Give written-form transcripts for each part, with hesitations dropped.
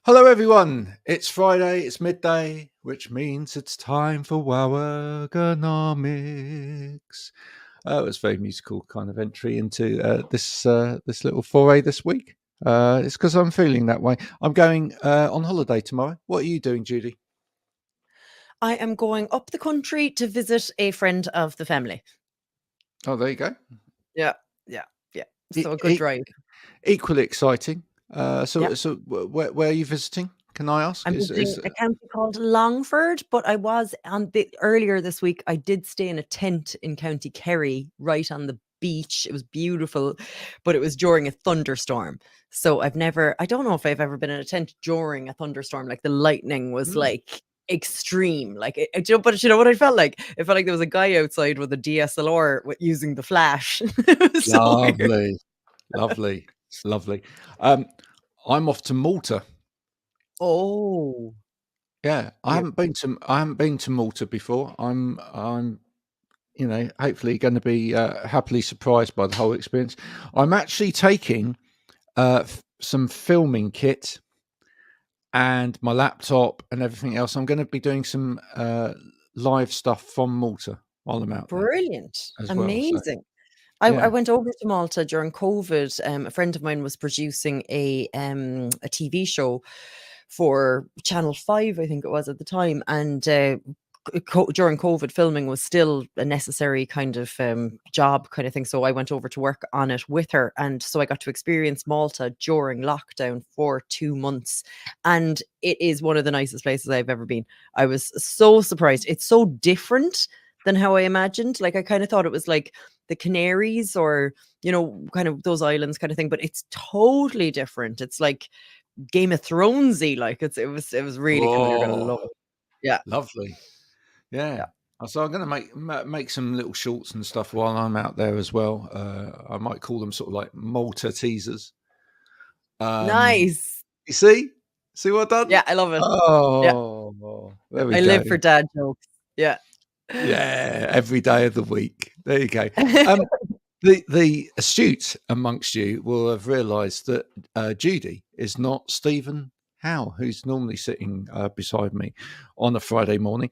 Hello, everyone. It's Friday, it's midday, which means it's time for Wow Ergonomics. It was a very musical kind of entry into this little foray this week. It's because I'm feeling that way. I'm going on holiday tomorrow. What are you doing, Judy? I am going up the country to visit a friend of the family. Oh, there you go. Yeah, yeah, yeah. E- So a good e- drive. Equally exciting. Yeah. Where are you visiting? Can I ask? I'm visiting Is a county called Longford, but I was on the earlier this week. I did stay in a tent in County Kerry, right on the beach. It was beautiful, but it was during a thunderstorm. So I don't know if I've ever been in a tent during a thunderstorm. Like the lightning was Hmm, like extreme. Like, but you know what I felt like? It felt like there was a guy outside with a DSLR using the flash. It was so weird. lovely, lovely, lovely. Um, I'm off to Malta. Oh, Yeah, yeah. I haven't been to Malta before. Hopefully going to be happily surprised by the whole experience. I'm actually taking some filming kit and my laptop and everything else. I'm going to be doing some live stuff from Malta while I'm out there Brilliant. as well. So Amazing. I yeah, went over to Malta during COVID. A friend of mine was producing a TV show for Channel 5, I think it was at the time, and during COVID, filming was still a necessary kind of job kind of thing. So I went over to work on it with her, and so I got to experience Malta during lockdown for 2 months, and it is one of the nicest places I've ever been. I was so surprised. It's so different than how I imagined. Like I kind of thought it was like the Canaries or, kind of those islands kind of thing, but it's totally different. It's like Game of Thronesy, like it was really cool. You're gonna oh, love it. Yeah, lovely. Yeah. yeah. So I'm going to make some little shorts and stuff while I'm out there as well. I might call them sort of like Malta teasers. Um, Nice. You see what I've done? Yeah, I love it. Yeah, Oh, there we I go. live for dad jokes. Yeah. Yeah, every day of the week. There you go. Um, the astute amongst you will have realised that Judy is not Stephen Howe, who's normally sitting beside me on a Friday morning.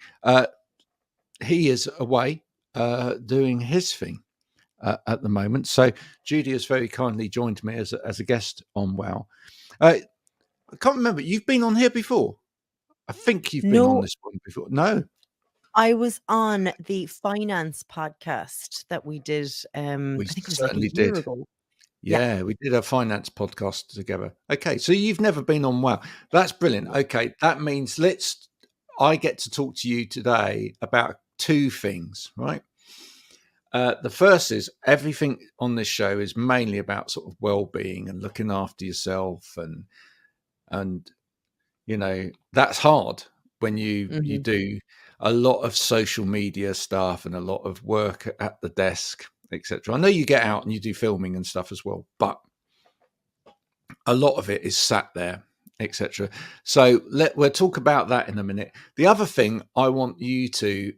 He is away doing his thing at the moment. So Judy has very kindly joined me as a guest on Wow. I can't remember. You've been on here before. I think you've been on No, this one before. No, I was on the finance podcast that we did, we I think it was like a certainly year did. ago. Yeah. Yeah, we did a finance podcast together. Okay, so you've never been on Wow. That's brilliant. No. Okay, that means I get to talk to you today about two things, right? The first is everything on this show is mainly about sort of well-being and looking after yourself, and that's hard when you Mhm. do a lot of social media stuff and a lot of work at the desk, etc. I know you get out and you do filming and stuff as well, but a lot of it is sat there, etc. So we'll talk about that in a minute. The other thing I want you to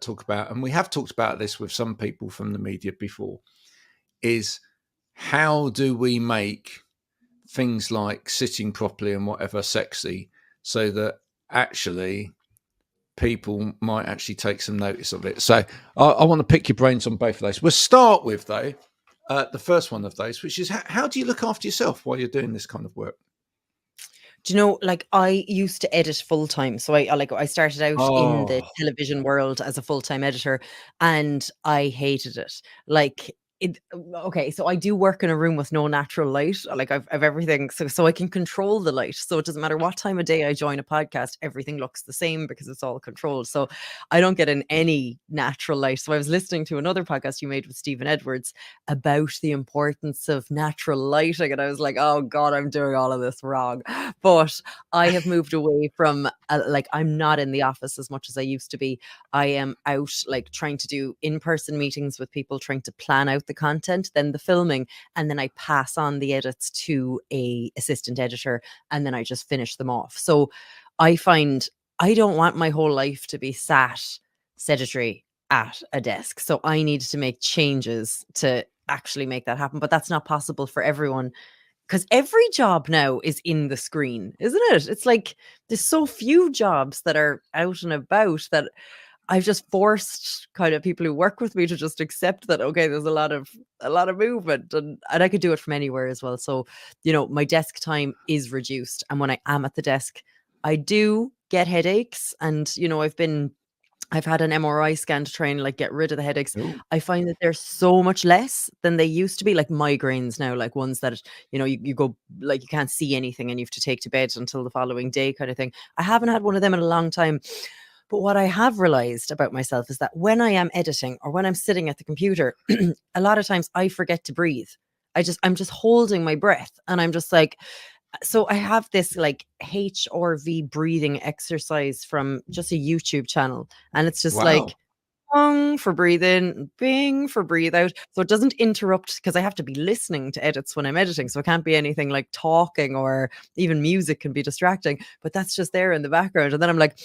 talk about, and we have talked about this with some people from the media before, is how do we make things like sitting properly and whatever sexy, so that actually people might actually take some notice of it. So I want to pick your brains on both of those. We'll start with, though, the first one of those, which is how do you look after yourself while you're doing this kind of work? Do you know, like I used to edit full time. So I started out in the Oh, television world as a full-time editor and I hated it. Like okay, so I do work in a room with no natural light. Like I've everything so I can control the light. So it doesn't matter what time of day I join a podcast, everything looks the same because it's all controlled. So I don't get in any natural light. So I was listening to another podcast you made with Stephen Edwards about the importance of natural lighting. And I was like, oh God, I'm doing all of this wrong. But I have moved away from like I'm not in the office as much as I used to be. I am out like trying to do in-person meetings with people, trying to plan out the content, then the filming, and then I pass on the edits to a assistant editor, and then I just finish them off. So I find I don't want my whole life to be sat sedentary at a desk. So I need to make changes to actually make that happen. But that's not possible for everyone because every job now is in the screen, isn't it? It's like there's so few jobs that are out and about that I've just forced kind of people who work with me to just accept that, okay, there's a lot of movement, and I could do it from anywhere as well. So, my desk time is reduced. And when I am at the desk, I do get headaches. And, I've had an MRI scan to try and like get rid of the headaches. Ooh. I find that they're so much less than they used to be, like migraines now, like ones that, you go like you can't see anything and you have to take to bed until the following day kind of thing. I haven't had one of them in a long time. But what I have realized about myself is that when I am editing or when I'm sitting at the computer, a lot of times I forget to breathe. I'm just holding my breath, and I'm just like, so I have this like HRV breathing exercise from just a YouTube channel, and it's just like Wow. bong for breathe in, bing for breathe out. So it doesn't interrupt, because I have to be listening to edits when I'm editing. So it can't be anything like talking, or even music can be distracting, but that's just there in the background. And then I'm like,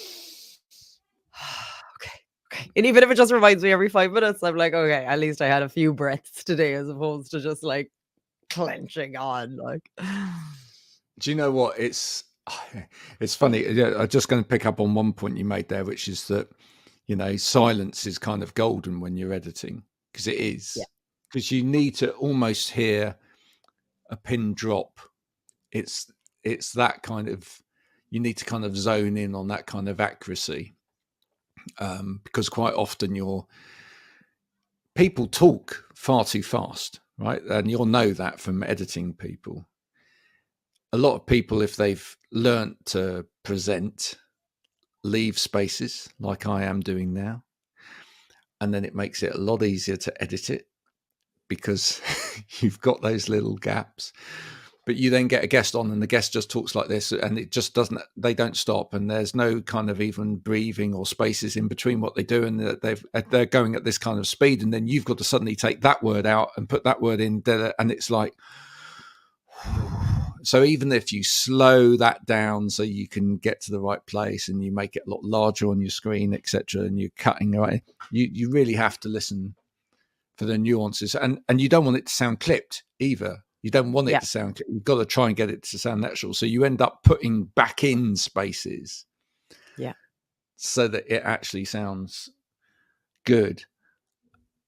okay. And even if it just reminds me every 5 minutes, I'm like, okay, at least I had a few breaths today, as opposed to just like clenching on. Like, Do you know what? It's funny. Yeah, I'm just going to pick up on one point you made there, which is that, silence is kind of golden when you're editing, because it is. yeah, Because you need to almost hear a pin drop. It's that kind of, you need to kind of zone in on that kind of accuracy, because quite often people talk far too fast, right? And you'll know that from editing people. A lot of people, if they've learnt to present, leave spaces like I am doing now, and then it makes it a lot easier to edit it, because you've got those little gaps. But you then get a guest on, and the guest just talks like this, and it just doesn't, they don't stop, and there's no kind of even breathing or spaces in between what they do, and they're going at this kind of speed, and then you've got to suddenly take that word out and put that word in, and it's like, so even if you slow that down so you can get to the right place, and you make it a lot larger on your screen, etc., and you're cutting right, you really have to listen for the nuances, and you don't want it to sound clipped either. You don't want it yeah, to sound, you've got to try and get it to sound natural. So you end up putting back in spaces yeah. so that it actually sounds good.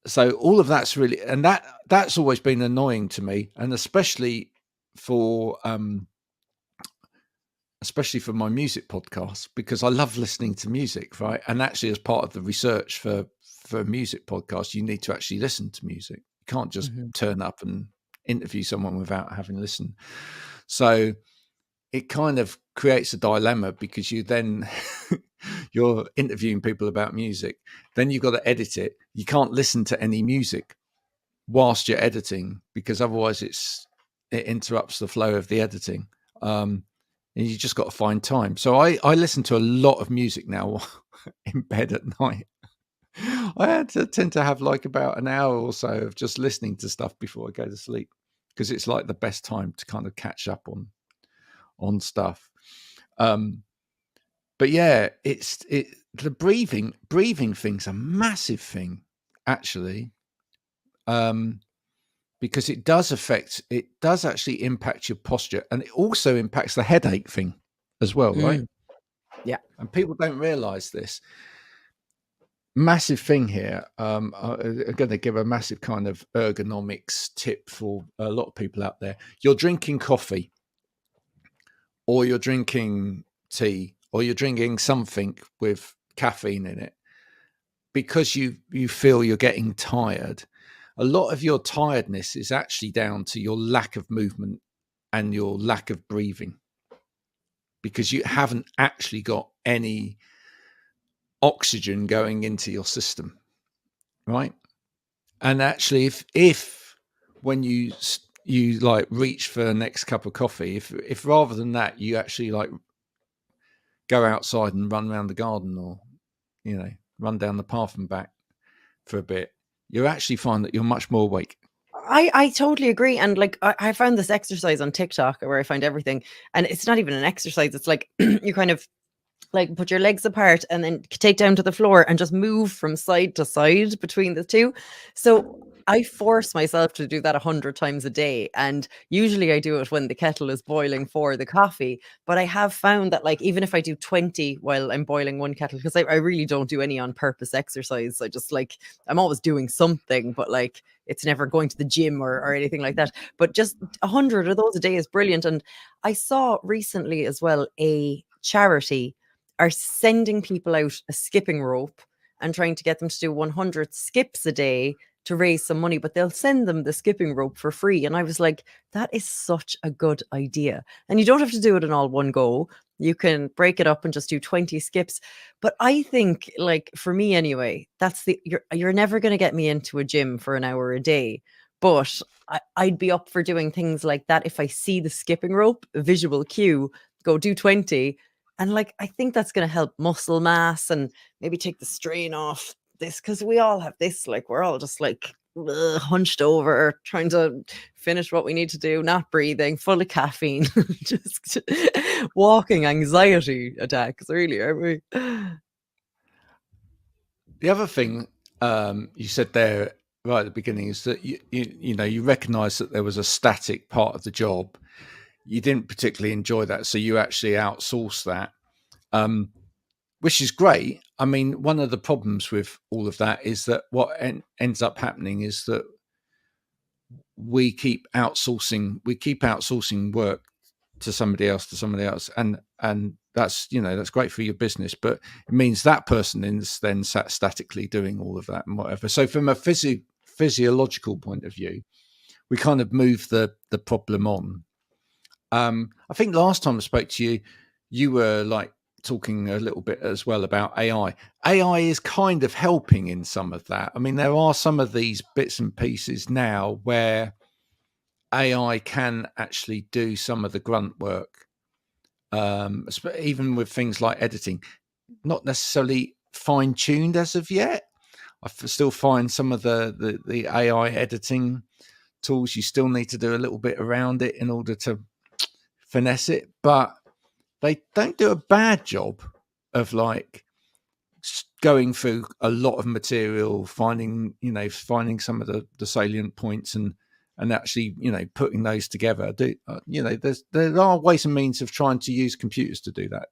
So all of that's really, and that's always been annoying to me, and especially for my music podcast, because I love listening to music, right? And actually, as part of the research for a music podcast, you need to actually listen to music. You can't just Mhm. turn up and interview someone without having listened. So it kind of creates a dilemma, because you then you're interviewing people about music, then you've got to edit it. You can't listen to any music whilst you're editing, because otherwise it interrupts the flow of the editing. And you just got to find time. So I listen to a lot of music now in bed at night. I tend to have like about an hour or so of just listening to stuff before I go to sleep, because it's like the best time to kind of catch up on stuff. But yeah, the breathing thing's a massive thing, actually, because it does actually impact your posture, and it also impacts the headache thing as well, right? Mm. Yeah. And people don't realize this. Massive thing here. I'm going to give a massive kind of ergonomics tip for a lot of people out there. You're drinking coffee, or you're drinking tea, or you're drinking something with caffeine in it, because you feel you're getting tired. A lot of your tiredness is actually down to your lack of movement and your lack of breathing, because you haven't actually got any oxygen going into your system, right? And actually, if when you like reach for the next cup of coffee, if rather than that you actually like go outside and run around the garden, or run down the path and back for a bit, you actually find that you're much more awake. I totally agree. And like I found this exercise on TikTok where I find everything, and it's not even an exercise. It's like you kind of like put your legs apart and then take down to the floor and just move from side to side between the two. So I force myself to do that 100 times a day, and usually I do it when the kettle is boiling for the coffee. But I have found that, like, even if I do 20 while I'm boiling one kettle, because I really don't do any on purpose exercise. I just like, I'm always doing something, but like it's never going to the gym or anything like that. But just 100 of those a day is brilliant. And I saw recently as well a charity are sending people out a skipping rope and trying to get them to do 100 skips a day to raise some money, but they'll send them the skipping rope for free. And I was like, that is such a good idea. And you don't have to do it in all one go. You can break it up and just do 20 skips. But I think, like, for me anyway, that's you're never going to get me into a gym for an hour a day. But I'd be up for doing things like that if I see the skipping rope, a visual cue, go do 20. And like, I think that's going to help muscle mass and maybe take the strain off this, because we all have this, like, we're all just like hunched over trying to finish what we need to do, not breathing, full of caffeine, just walking anxiety attacks, really, aren't we? The other thing you said there right at the beginning is that you recognise that there was a static part of the job. You didn't particularly enjoy that, so you actually outsourced that, which is great. I mean, one of the problems with all of that is that what ends up happening is that we keep outsourcing work to somebody else, and that's that's great for your business, but it means that person is then sat statically doing all of that and whatever. So from a physiological point of view, we kind of move the problem on. I think last time I spoke to you, you were like talking a little bit as well about AI. AI is kind of helping in some of that. I mean, there are some of these bits and pieces now where AI can actually do some of the grunt work, even with things like editing, not necessarily fine tuned as of yet. I still find some of the AI editing tools, you still need to do a little bit around it in order to finesse it, but they don't do a bad job of like going through a lot of material, finding some of the salient points and actually putting those together. There are ways and means of trying to use computers to do that.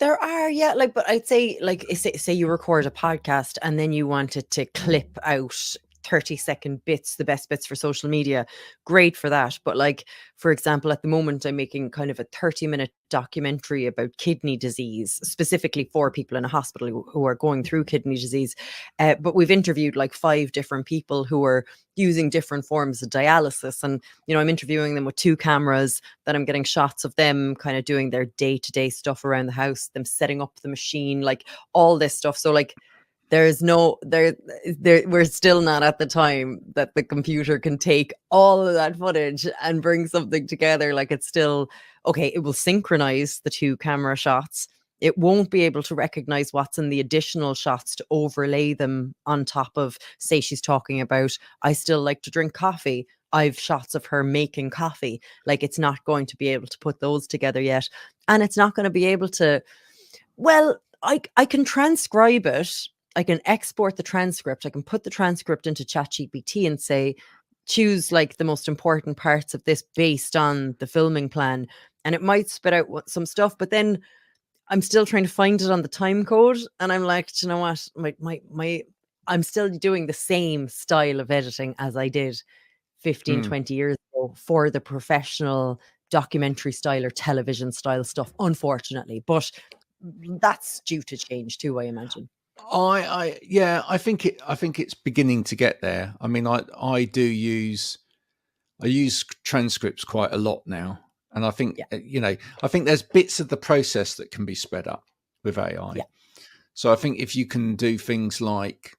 There are, yeah, like, but I'd say, like, say you record a podcast and then you wanted to clip out 30-second bits, the best bits for social media, great for that. But like, for example, at the moment, I'm making kind of a 30-minute documentary about kidney disease, specifically for people in a hospital who are going through kidney disease. But we've interviewed like 5 different people who are using different forms of dialysis. And, I'm interviewing them with 2 cameras, then I'm getting shots of them kind of doing their day-to-day stuff around the house, them setting up the machine, like all this stuff. So like, there's no there we're still not at the time that the computer can take all of that footage and bring something together. Like, it's still okay, it will synchronize the 2 camera shots. It won't be able to recognize what's in the additional shots to overlay them on top of, say she's talking about, I still like to drink coffee, I've shots of her making coffee. Like, it's not going to be able to put those together yet, and it's not going to be able to, well, I can transcribe it. I can export the transcript. I can put the transcript into ChatGPT and say, choose like the most important parts of this based on the filming plan. And it might spit out some stuff, but then I'm still trying to find it on the time code. And I'm like, do you know what? I'm still doing the same style of editing as I did 15, 20 years ago for the professional documentary style or television style stuff, unfortunately. But that's due to change too, I imagine. I think it's beginning to get there. I mean, I use transcripts quite a lot now, and I think I think there's bits of the process that can be sped up with AI. Yeah. So I think if you can do things like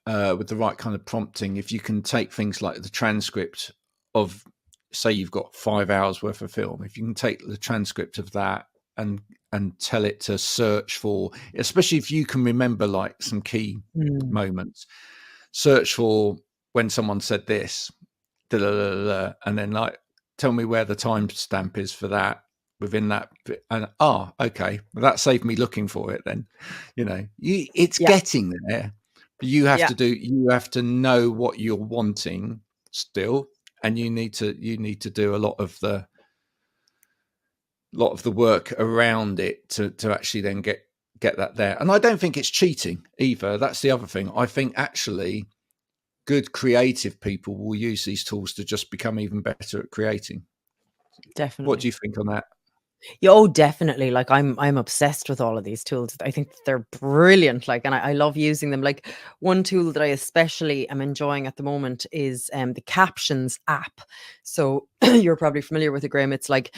with the right kind of prompting, if you can take things like the transcript of, say you've got 5 hours worth of film, if you can take the transcript of that and tell it to search for, especially if you can remember like some key moments, search for when someone said this, and then like tell me where the timestamp is for that within that, and okay, well, that saved me looking for it then. It's getting there, You have Yeah, you have to know what you're wanting still, and you need to do a lot of the work around it to actually then get that there. And I don't think it's cheating either. That's the other thing. I think actually good creative people will use these tools to just become even better at creating. What do definitely. you think on that? Yeah, oh, definitely. Like I'm obsessed with all of these tools. I think that they're brilliant. Like, and I love using them. Like one tool that I especially am enjoying at the moment is the Captions app. So you're probably familiar with it, Graham. It's like,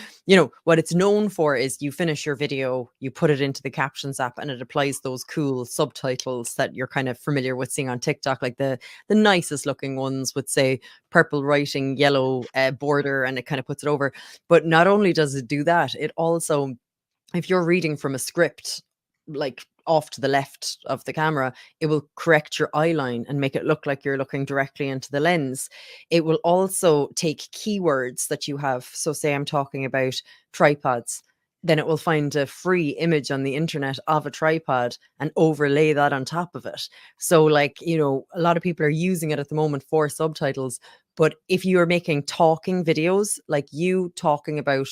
what it's known for is you finish your video, you put it into the Captions app, and it applies those cool subtitles that you're kind of familiar with seeing on TikTok, like the nicest looking ones with, say, purple writing, yellow border, and it kind of puts it over. But not only does it do that, it also, if you're reading from a script, like off to the left of the camera, it will correct your eye line and make it look like you're looking directly into the lens. It will also take keywords that you have. So, say I'm talking about tripods, then it will find a free image on the internet of a tripod and overlay that on top of it. So, like, a lot of people are using it at the moment for subtitles. But if you're making talking videos, like you talking about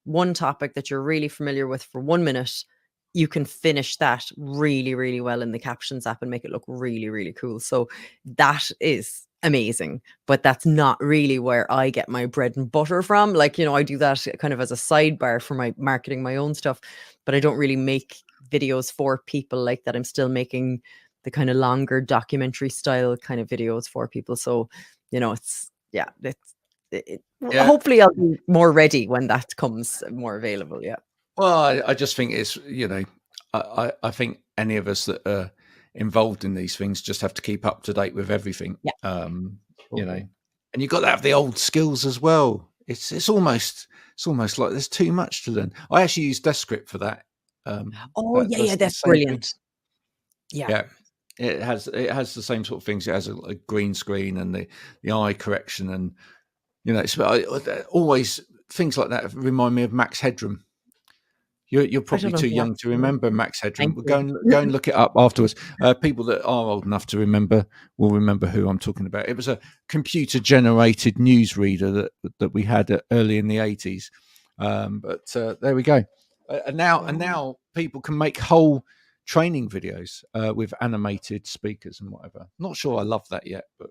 one topic that you're really familiar with for 1 minute, you can finish that really, really well in the Captions app and make it look really, really cool. So that is amazing. But that's not really where I get my bread and butter from. Like, I do that kind of as a sidebar for my marketing my own stuff, but I don't really make videos for people like that. I'm still making the kind of longer documentary style kind of videos for people. So, it's, yeah, Yeah. hopefully I'll be more ready when that comes more available. Yeah. Well, I just think it's, I think any of us that are involved in these things just have to keep up to date with everything. Yeah. You know, Totally. and you've got to have the old skills as well. It's almost like there's too much to learn. I actually use Descript for that. Oh, yeah, yeah, That's the that's same thing. brilliant. Yeah. Yeah, it has the same sort of things. It has a green screen and the eye correction, and it's always things like that remind me of Max Headroom. You're I don't probably know too who young to actually is. remember Max Headroom. Thank We'll you. go and look it up afterwards. People that are old enough to remember will remember who I'm talking about. It was a computer generated newsreader that we had early in the 80s. But there we go. And Wow. now people can make whole training videos with animated speakers and whatever. Not sure I love that yet, but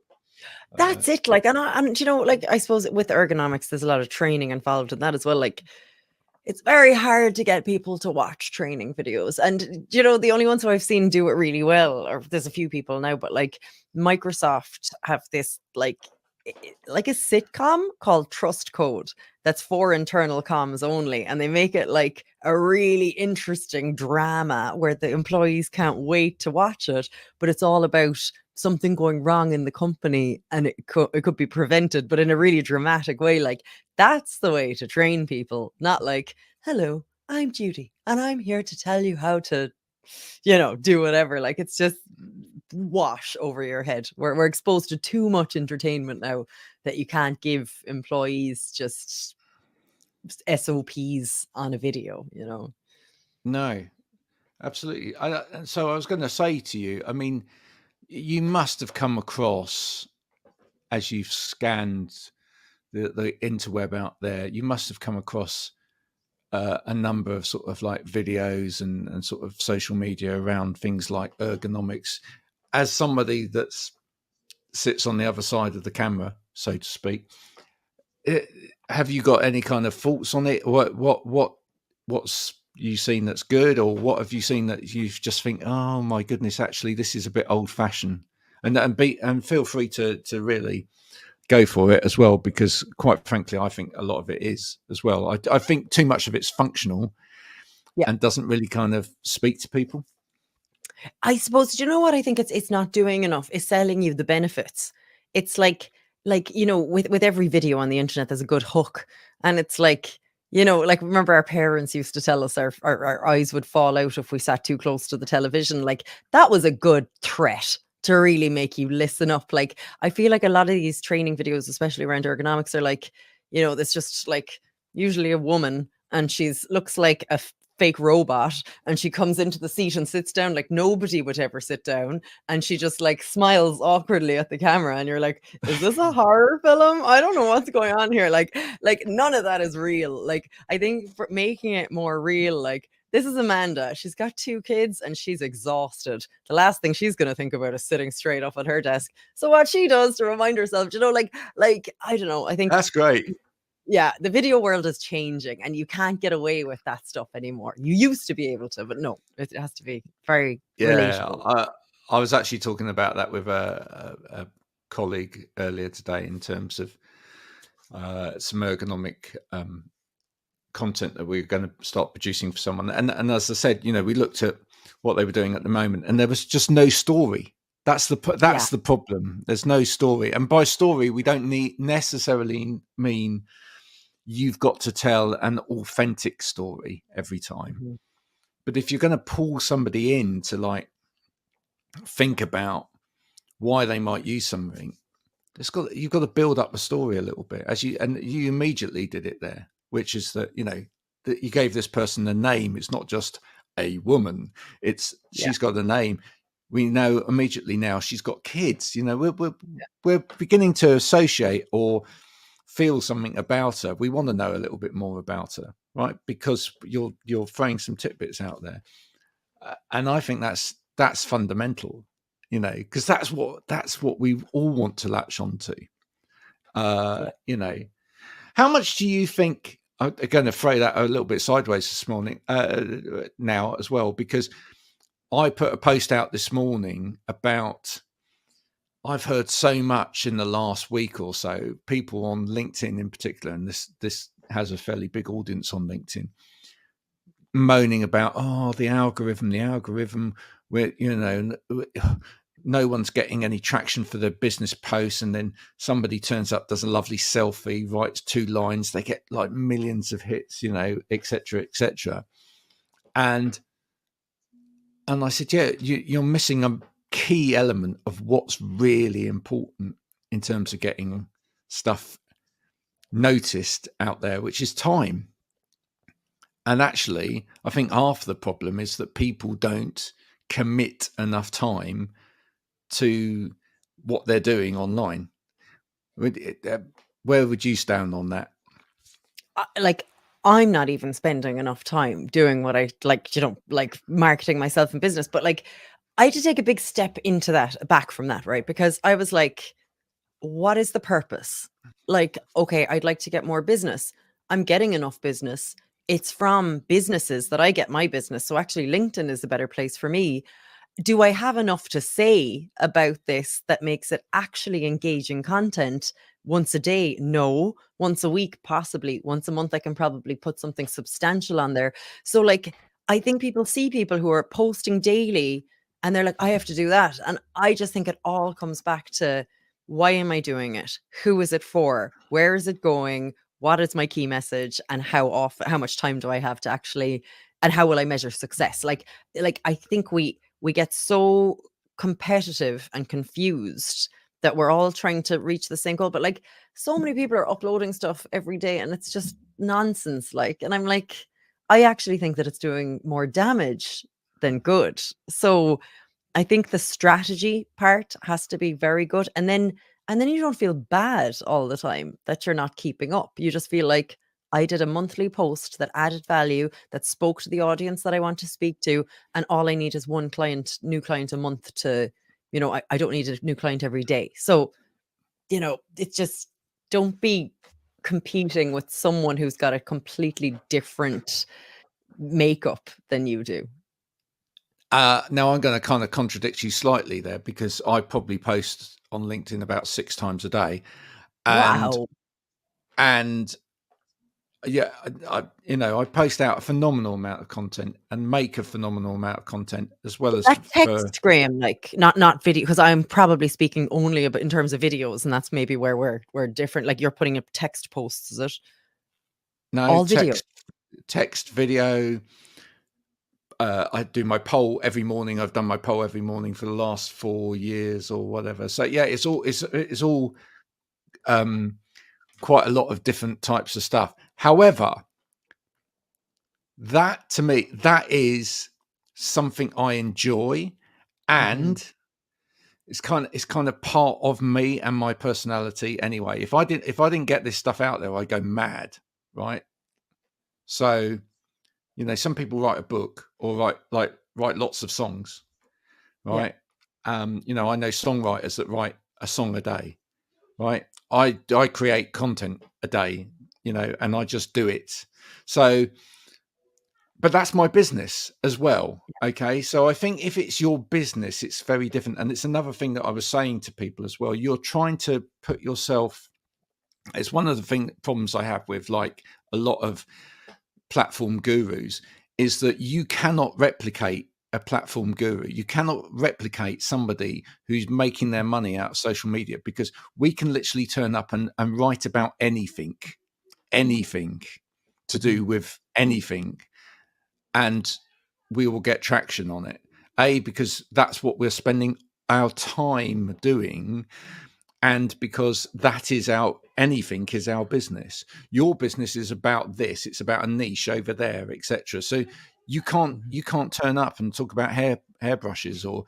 That's it. Like, and like, I suppose with ergonomics, there's a lot of training involved in that as well. Like, it's very hard to get people to watch training videos. And, the only ones who I've seen do it really well, or there's a few people now, but like Microsoft have this like a sitcom called Trust Code that's for internal comms only. And they make it like a really interesting drama where the employees can't wait to watch it, but it's all about something going wrong in the company and it could be prevented, but in a really dramatic way. Like, that's the way to train people, not like, hello, I'm Judy, and I'm here to tell you how to, do whatever. Like, it's just wash over your head. We're exposed to too much entertainment now that you can't give employees just SOPs on a video. no, absolutely. So I was going to say to you, I mean, you must have come across as you've scanned the interweb out there, you must have come across a number of sort of like videos and sort of social media around things like ergonomics. As somebody that sits on the other side of the camera, so to speak, have you got any kind of thoughts on it? What's you seen that's good, or what have you seen that you just think, oh my goodness, actually this is a bit old fashioned? And feel free to really go for it as well, because quite frankly, I think a lot of it is as well. I think too much of it's functional Yeah. and doesn't really kind of speak to people. I suppose, do you know what I think it's not doing enough is selling you the benefits. It's like with every video on the internet there's a good hook, and it's like, like, remember our parents used to tell us our eyes would fall out if we sat too close to the television. Like, that was a good threat to really make you listen up. Like, I feel like a lot of these training videos, especially around ergonomics, are like, there's just like usually a woman and she's looks like a fake robot, and she comes into the seat and sits down like nobody would ever sit down, and she just like smiles awkwardly at the camera, and you're like, is this a horror film? I don't know what's going on here. Like none of that is real. Like, I think for making it more real, like, this is Amanda. She's got 2 kids and she's exhausted. The last thing she's going to think about is sitting straight up at her desk. So what she does to remind herself, like I don't know. I think, That's great. yeah, the video world is changing and you can't get away with that stuff anymore. You used to be able to, but no, it has to be very relatable. I was actually talking about that with a colleague earlier today in terms of some ergonomic content that we're going to start producing for someone. And as I said, we looked at what they were doing at the moment, and there was just no story. That's the problem. There's no story, and by story we don't necessarily mean you've got to tell an authentic story every time. Mm-hmm. But if you're going to pull somebody in to like think about why they might use something, you've got to build up the story a little bit, and you immediately did it there, which is that that you gave this person a name. It's not just a woman; she's got a name. We know immediately now she's got kids. We're beginning to associate or feel something about her. We want to know a little bit more about her, right? Because you're throwing some tidbits out there, and I think that's fundamental. Because that's what we all want to latch onto. How much do you think? I'm going to throw that a little bit sideways this morning now as well, because I put a post out this morning about, I've heard so much in the last week or so, people on LinkedIn in particular, and this has a fairly big audience on LinkedIn, moaning about, the algorithm, where, no one's getting any traction for their business posts, and then somebody turns up, does a lovely selfie, writes 2 lines, they get like millions of hits, etc. And I said, yeah, you're missing a key element of what's really important in terms of getting stuff noticed out there, which is time. And actually, I think half the problem is that people don't commit enough time to what they're doing online. Where would you stand on that? Like, I'm not even spending enough time doing what I like, like marketing myself in business. But like, I had to take a big step into that, back from that, right? Because I was like, what is the purpose? Like, okay, I'd like to get more business. I'm getting enough business. It's from businesses that I get my business. So actually, LinkedIn is a better place for me. Do I have enough to say about this that makes it actually engaging content? Once a day? No. Once a week? Possibly. Once a month, I can probably put something substantial on there. So like, I think people see people who are posting daily and they're like, I have to do that. And I just think it all comes back to, why am I doing it? Who is it for? Where is it going? What is my key message? And how much time do I have to actually, and how will I measure success? Like I think we get so competitive and confused that we're all trying to reach the same goal. But like, so many people are uploading stuff every day and it's just nonsense. Like, and I'm like, I actually think that it's doing more damage than good. So I think the strategy part has to be very good. And then you don't feel bad all the time that you're not keeping up. You just feel like, I did a monthly post that added value, that spoke to the audience that I want to speak to. And all I need is one new client a month to, I don't need a new client every day. So, it's just, don't be competing with someone who's got a completely different makeup than you do. Now I'm going to kind of contradict you slightly there, because I probably post on LinkedIn about 6 times a day. Wow. And yeah, I post out a phenomenal amount of content and make a phenomenal amount of content as well as That text, Graham, like not video, because I'm probably speaking only about in terms of videos, and that's maybe where we're different. Like, you're putting up text posts, is it? No, All video. text, video. I do my poll every morning. I've done my poll every morning for the last 4 years or whatever. So yeah, it's all quite a lot of different types of stuff. However, that to me, that is something I enjoy, and it's kind of part of me and my personality anyway. If I didn't get this stuff out there, I'd go mad, right? So, some people write a book or write lots of songs, Yeah. right? I know songwriters that write a song a day, right? I create content a day, and I just do it. So, but that's my business as well. Okay. So I think if it's your business, it's very different. And it's another thing that I was saying to people as well. You're trying to put yourself, it's one of the problems I have with like a lot of platform gurus is that you cannot replicate a platform guru. You cannot replicate somebody who's making their money out of social media, because we can literally turn up and write about anything to do with anything, and we will get traction on it. Because that's what we're spending our time doing, and because that is anything is our business. Your business is about this. It's about a niche over there, etc. So you can't turn up and talk about hairbrushes or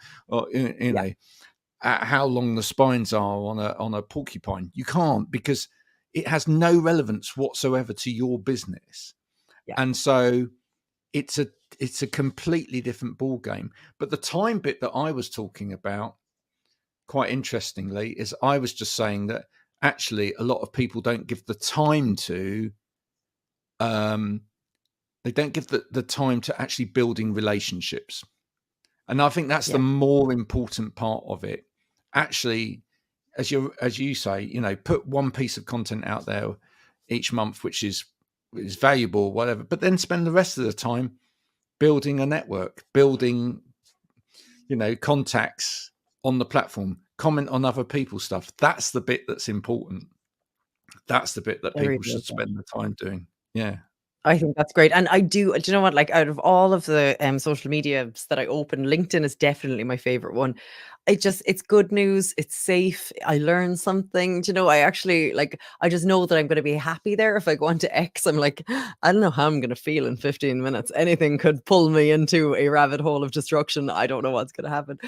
how long the spines are on a porcupine. You can't, because it has no relevance whatsoever to your business. And so it's a completely different ball game. But the time bit that I was talking about, quite interestingly, is I was just saying that actually a lot of people don't give the time to they don't give the time to actually building relationships. And I think that's the more important part of it. Actually, as you say, put one piece of content out there each month, which is valuable, whatever, but then spend the rest of the time building a network, building, contacts on the platform, comment on other people's stuff. That's the bit that's important. That's the bit that people should spend the time doing. Yeah. I think that's great. And do you know what, like out of all of the social medias that I open, LinkedIn is definitely my favorite one. It's good news. It's safe. I learn something. I actually I just know that I'm going to be happy there. If I go on to X, I'm like, I don't know how I'm going to feel in 15 minutes. Anything could pull me into a rabbit hole of destruction. I don't know what's going to happen.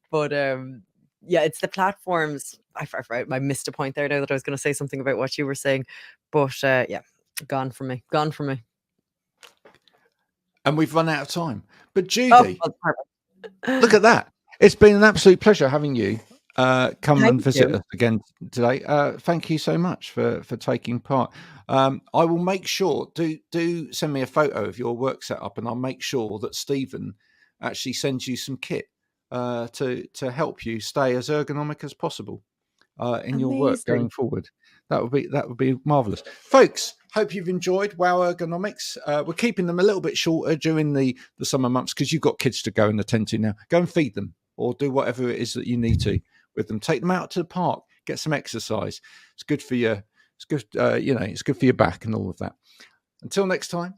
But it's the platforms. I missed a point there now that I was going to say something about what you were saying. But gone from me. And we've run out of time. But Judy, look at that. It's been an absolute pleasure having you come and visit us again today. Thank you so much for taking part. I will make sure, do send me a photo of your work setup, and I'll make sure that Stephen actually sends you some kit to help you stay as ergonomic as possible in your work going forward. That would be marvelous, folks. Hope you've enjoyed Wow Ergonomics. We're keeping them a little bit shorter during the summer months because you've got kids to go and attend to now. Go and feed them, or do whatever it is that you need to with them. Take them out to the park, get some exercise. It's good for you. It's good, it's good for your back and all of that. Until next time,